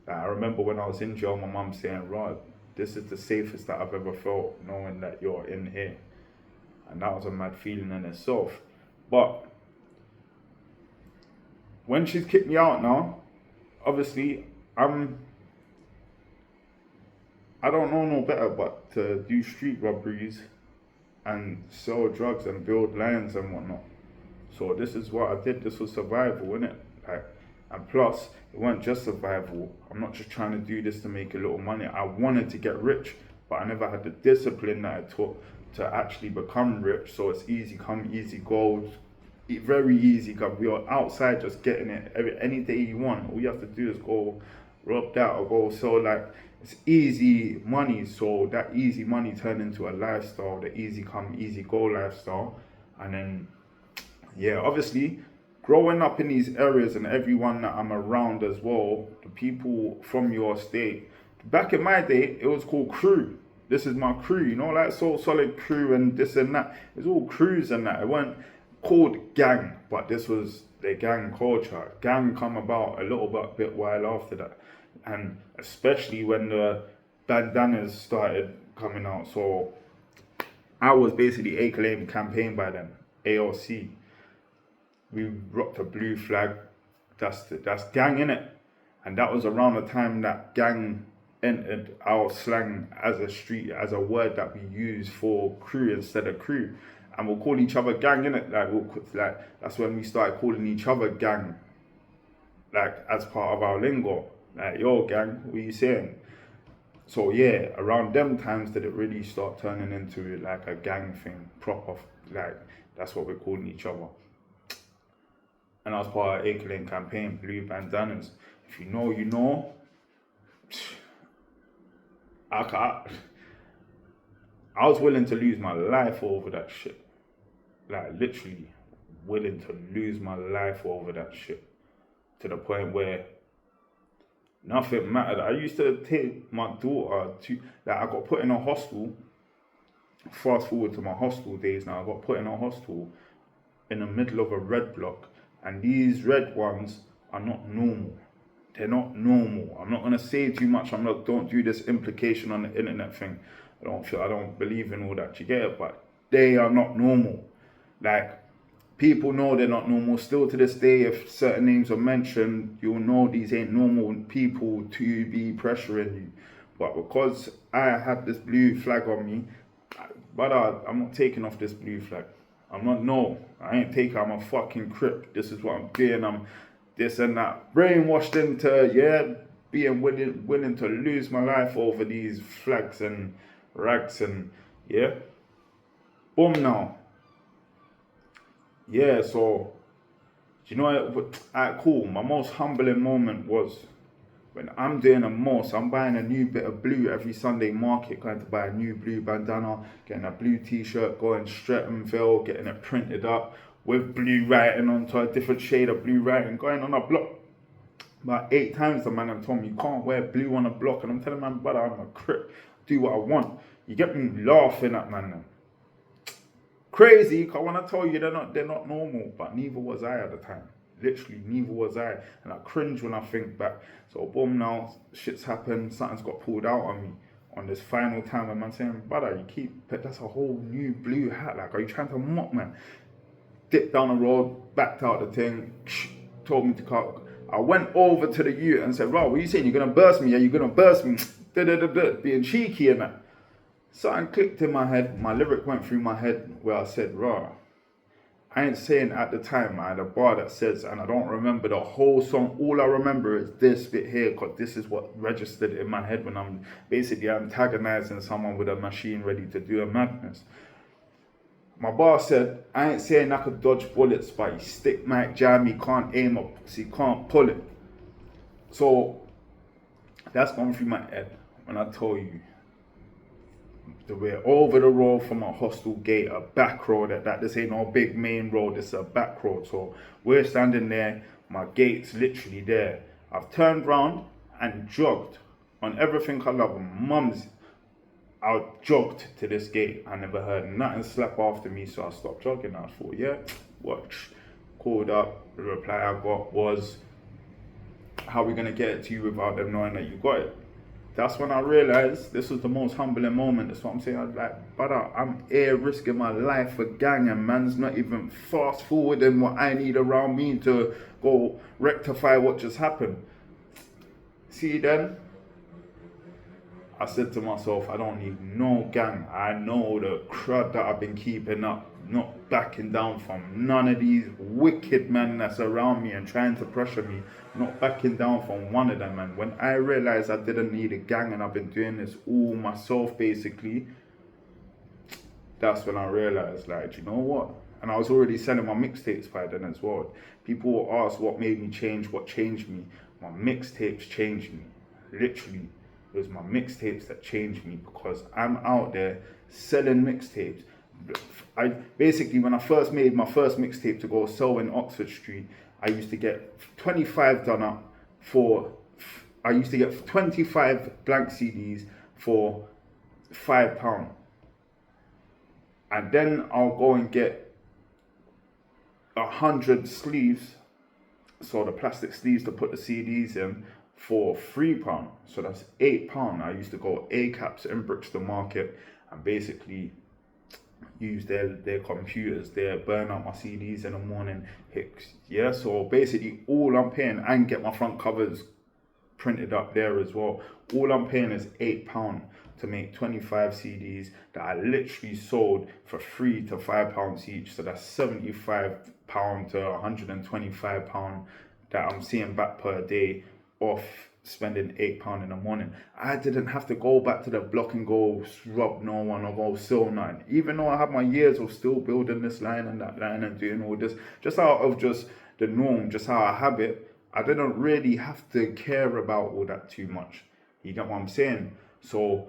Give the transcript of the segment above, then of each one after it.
Like, I remember when I was in jail, my mum saying, Rod, this is the safest that I've ever felt, knowing that you're in here. And that was a mad feeling in itself. But when she's kicked me out now, obviously, I don't know no better but to do street robberies and sell drugs and build lands and whatnot. So this is what I did. This was survival, innit? Like, and plus, it wasn't just survival. I'm not just trying to do this to make a little money. I wanted to get rich, but I never had the discipline that I took to actually become rich. So it's easy come, easy go. Very easy. Cause we are outside just getting it any day you want. All you have to do is go rob that or go. So like, it's easy money. So that easy money turned into a lifestyle, the easy come, easy go lifestyle. And then, yeah, obviously, growing up in these areas and everyone that I'm around as well, the people from your state, back in my day, it was called crew. This is my crew, you know, like Soul Solid crew and this and that. It's all crews and that. It wasn't called gang, but this was the gang culture. Gang come about a little bit while after that. And especially when the bandanas started coming out. So I was basically A-Claim campaign by then, AOC. We rocked a blue flag. That's gang in it, and that was around the time that gang entered our slang as a word that we use for crew instead of crew, and we'll call each other gang in it. Like that's when we started calling each other gang, like as part of our lingo. Like, yo gang, what are you saying? So yeah, around them times did it really start turning into like a gang thing, proper. Like that's what we're calling each other. And I was part of A-Claim campaign, blue bandanas. If you know, you know. I was willing to lose my life over that shit. Like, literally willing to lose my life over that shit. To the point where nothing mattered. I used to take my daughter to, like, I got put in a hostel. Fast forward to my hostel days now. I got put in a hostel in the middle of a red block. And these red ones are not normal. They're not normal. I'm not gonna say too much. Don't do this implication on the internet thing. I don't believe in all that. You get it? But they are not normal. Like, people know they're not normal. Still to this day, if certain names are mentioned, you'll know these ain't normal people to be pressuring you. But because I had this blue flag on me, I'm not taking off this blue flag. I ain't taking, I'm a fucking crip. This is what I'm doing. I'm this and that. Brainwashed into, being willing to lose my life over these flags and rags and, yeah. Boom now. Yeah, so, do you know what? Alright, cool. My most humbling moment was when I'm doing a most, I'm buying a new bit of blue every Sunday market, going to buy a new blue bandana, getting a blue t-shirt, going Strettonville, getting it printed up with blue writing onto a different shade of blue writing, going on a block. About 8 times the man told me you can't wear blue on a block, and I'm telling my brother I'm a crip, do what I want. You get me laughing at man. Crazy, because when I tell you they're not normal, but neither was I at the time. Literally, neither was I. And I cringe when I think back. So boom, now shit's happened, something's got pulled out on me on this final time, and man saying, brother, that's a whole new blue hat. Like, are you trying to mock, man? Dipped down the road, backed out the thing, told me to cut. I went over to the youth and said, "Bro, what are you saying? You're gonna burst me? Yeah, you're gonna burst me?" Being cheeky and that. Something clicked in my head. My lyric went through my head where I said, "Raw." I ain't saying at the time. I had a bar that says, and I don't remember the whole song. All I remember is this bit here, because this is what registered in my head when I'm basically antagonizing someone with a machine ready to do a madness. My bar said, I ain't saying I could dodge bullets, but his stick might jam, he can't aim up, so he can't pull it. So that's gone through my head when I told you that we're over the road from a hostel gate, a back road that this ain't no big main road, it's a back road. So we're standing there, my gate's literally there. I've turned round and jogged on everything I love. Mum's, I jogged to this gate. I never heard nothing slap after me, so I stopped jogging. I thought, yeah, watch. Called up, the reply I got was, how are we gonna get it to you without them knowing that you got it? That's when I realized this was the most humbling moment. That's what I'm saying. I was like, brother, I'm here risking my life for gang, and man's not even fast forwarding what I need around me to go rectify what just happened. See, then I said to myself, I don't need no gang. I know the crud that I've been keeping up, not backing down from none of these wicked men that's around me and trying to pressure me, not backing down from one of them. And when I realized I didn't need a gang and I've been doing this all myself basically, that's when I realized, like, you know what? And I was already selling my mixtapes by then as well. People will ask what made me change, what changed me. My mixtapes changed me, literally. It was my mixtapes that changed me, because I'm out there selling mixtapes. I basically, when I first made my first mixtape to go sell in Oxford Street, I used to get 25 done up for, I used to get 25 blank CDs for £5. And then I'll go and get 100 sleeves, so the plastic sleeves to put the CDs in, for £3. So that's £8. I used to go A-Caps in Brixton Market and basically use their computers there, burn out my CDs in the morning, hicks. Yeah, so basically all I'm paying, and get my front covers printed up there as well. All I'm paying is £8 to make 25 CDs that I literally sold for £3 to £5 each. So that's £75 to £125 that I'm seeing back per day off spending £8 in the morning. I didn't have to go back to the block and go rob no one or go sell nothing. Even though I have my years of still building this line and that line and doing all this, just out of just the norm, just how I have it, I didn't really have to care about all that too much. You get what I'm saying? So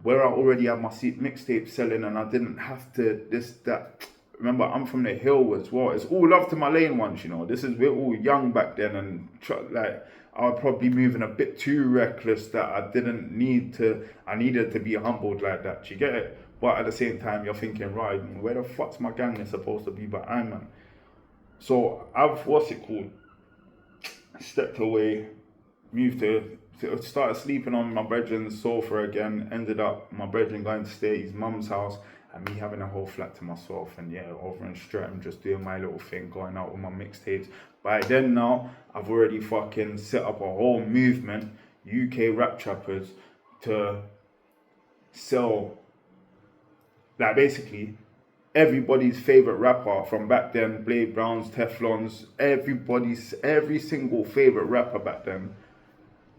where I already had my mixtape selling and I didn't have to this, that. Remember, I'm from the hill as well. It's all love to my lane ones, you know. We're all young back then, and like I was probably moving a bit too reckless that I didn't need to. I needed to be humbled like that. Do you get it? But at the same time, you're thinking, right, where the fuck's my gang supposed to be? But I'm, man. So I've, what's it called? Stepped away, moved to started sleeping on my brethren's sofa again. Ended up my brethren going to stay at his mum's house, and me having a whole flat to myself. And yeah, over in Streatham, just doing my little thing, going out with my mixtapes. By then now, I've already fucking set up a whole movement, UK rap trappers, to sell, like, basically everybody's favorite rapper from back then, Blade Browns, Teflons, every single favorite rapper back then.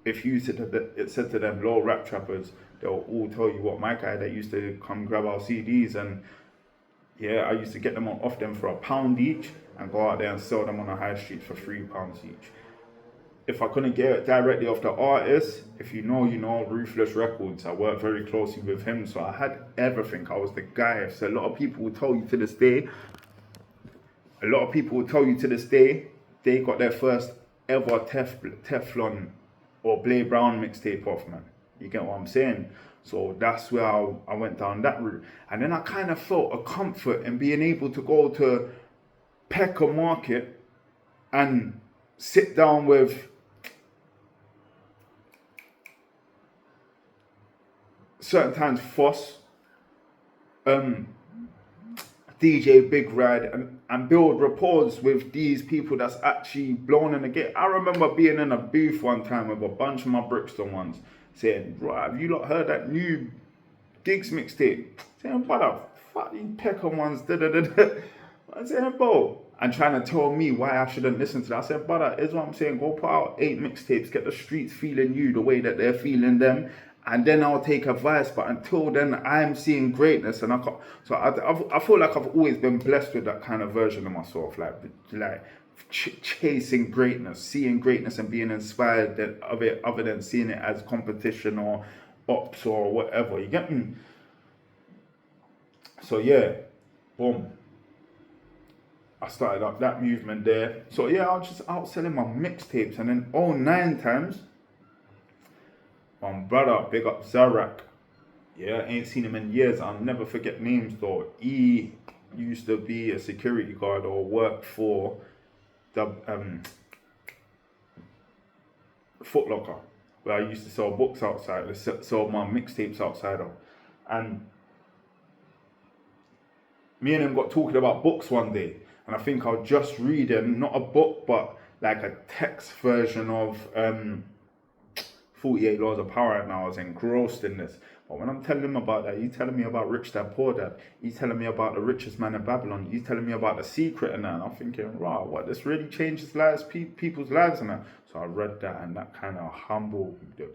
If you said to them, low rap trappers, they'll all tell you what, my guy that used to come grab our CDs, and yeah, I used to get them off them for £1 each and go out there and sell them on the high street for £3 each. If I couldn't get it directly off the artist, if you know, Ruthless Records, I worked very closely with him, so I had everything. I was the guy. So a lot of people will tell you to this day, they got their first ever Teflon or Blade Brown mixtape off, man. You get what I'm saying? So that's where I went down that route. And then I kind of felt a comfort in being able to go to Peckham Market and sit down with certain times Foss, DJ Big Rad, and build rapport with these people that's actually blown in the game. I remember being in a booth one time with a bunch of my Brixton ones saying, right, have you not heard that new Gigs mixtape? Saying, brother, fuck these Peckham ones, I'm saying, bro, and trying to tell me why I shouldn't listen to that. I said, brother, here's what I'm saying, go put out 8 mixtapes, get the streets feeling you the way that they're feeling them, and then I'll take advice. But until then, I'm seeing greatness, and I feel like I've always been blessed with that kind of version of myself, like chasing greatness, seeing greatness, and being inspired of it, other than seeing it as competition or ops or whatever. You get me? So yeah, boom. I started up that movement there. So yeah, I was just out selling my mixtapes, and then 9 times. My brother, big up Zarak. Yeah, ain't seen him in years. I'll never forget names though. He used to be a security guard or work for the Foot Locker, where I used to sell books outside, sell my mixtapes outside of. And me and him got talking about books one day, and I think I was just reading, not a book, but like a text version of 48 Laws of Power, and I was engrossed in this. But when I'm telling him about that, he's telling me about Rich Dad Poor Dad. He's telling me about the richest man in Babylon. He's telling me about The Secret and that. And I'm thinking, wow, what, this really changes lives, people's lives and that. So I read that, and that kind of humbled me.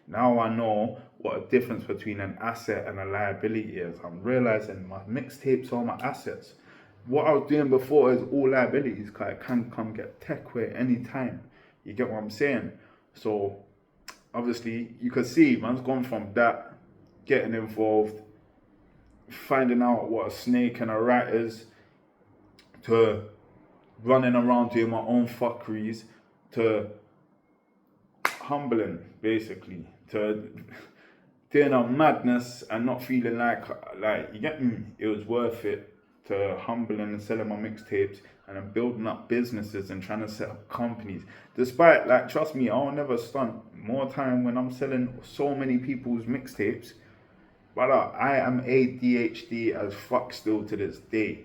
Now I know what a difference between an asset and a liability is. I'm realizing my mixtapes are my assets. What I was doing before is all liabilities, because I can come get tech away anytime. You get what I'm saying? So obviously you could see man's gone from that, getting involved, finding out what a snake and a rat is, to running around doing my own fuckeries, to humbling, basically, to doing a madness and not feeling like you get me, it was worth it, to humbling and selling my mixtapes and then building up businesses and trying to set up companies. Despite, like, trust me, I'll never stunt. More time when I'm selling so many people's mixtapes, but I am ADHD as fuck still to this day.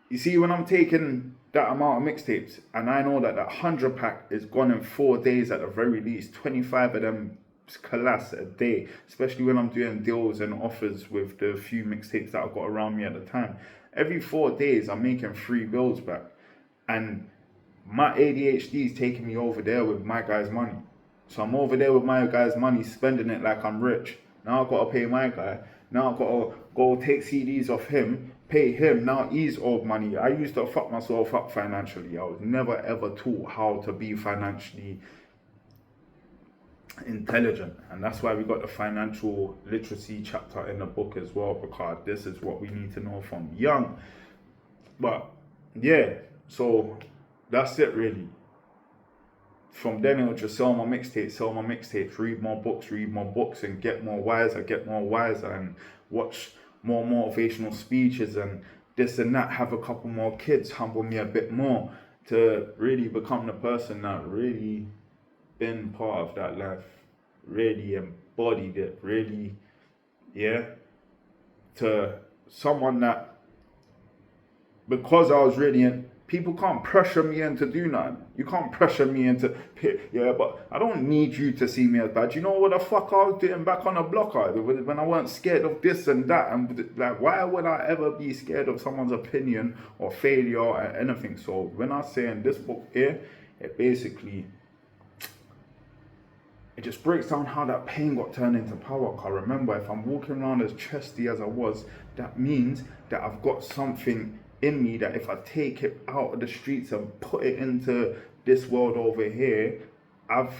You see, when I'm taking that amount of mixtapes, and I know that 100 pack is gone in 4 days at the very least, 25 of them collapse a day, especially when I'm doing deals and offers with the few mixtapes that I've got around me at the time. Every 4 days, I'm making 3 bills back. And my ADHD is taking me over there with my guy's money. So I'm over there with my guy's money, spending it like I'm rich. Now I've got to pay my guy. Now I've got to go take CDs off him, pay him. Now he's owed money. I used to fuck myself up financially. I was never ever taught how to be financially intelligent, and that's why we got the financial literacy chapter in the book as well, because this is what we need to know from young. But yeah, so that's it really. From then it was just sell my mixtapes, read more books, and get more wiser, and watch more motivational speeches and this and that, have a couple more kids, humble me a bit more to really become the person that really been part of that life, really embodied it, really, yeah, to someone that, because I was really in, people can't pressure me into do nothing. You can't pressure me into, yeah, but I don't need you to see me as bad. You know what the fuck I was doing back on the block when I weren't scared of this and that, and like, why would I ever be scared of someone's opinion or failure or anything? So when I say in this book here, it basically, it just breaks down how that pain got turned into power. Because remember, if I'm walking around as chesty as I was, that means that I've got something in me that if I take it out of the streets and put it into this world over here, I've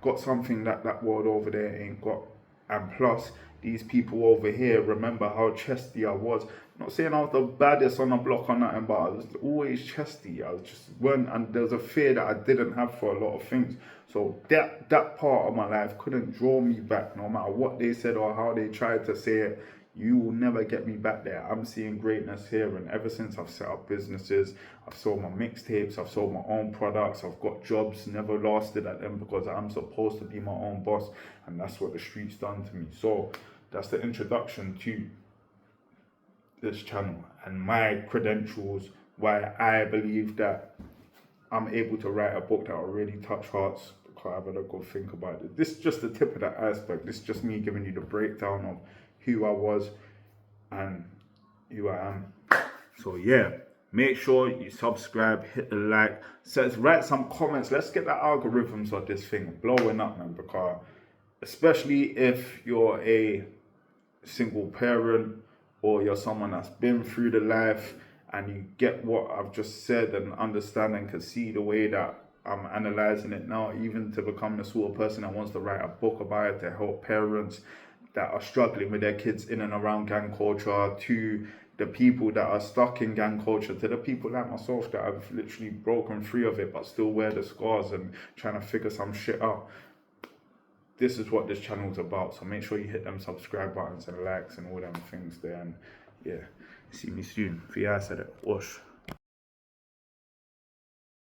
got something that that world over there ain't got. And plus, these people over here remember how chesty I was. I'm not saying I was the baddest on the block or nothing, but I was always chesty. I was just weren't, and there was a fear that I didn't have for a lot of things. So that part of my life couldn't draw me back, no matter what they said or how they tried to say it. You will never get me back there. I'm seeing greatness here, and ever since I've set up businesses, I've sold my mixtapes, I've sold my own products, I've got jobs, never lasted at them because I'm supposed to be my own boss, and that's what the street's done to me. So that's the introduction to this channel and my credentials, why I believe that I'm able to write a book that will really touch hearts, because I've had a good think about it. This is just the tip of the iceberg. This is just me giving you the breakdown of who I was and who I am. So yeah, make sure you subscribe, hit the like, write some comments. Let's get the algorithms of this thing blowing up, man, because especially if you're a single parent or you're someone that's been through the life and you get what I've just said and understand and can see the way that I'm analyzing it now, even to become the sort of person that wants to write a book about it to help parents that are struggling with their kids in and around gang culture, to the people that are stuck in gang culture, to the people like myself that have literally broken free of it but still wear the scars and trying to figure some shit out. This is what this channel is about, so make sure you hit them subscribe buttons and likes and all them things there, and yeah, see me soon. For you, I said it. Whoosh.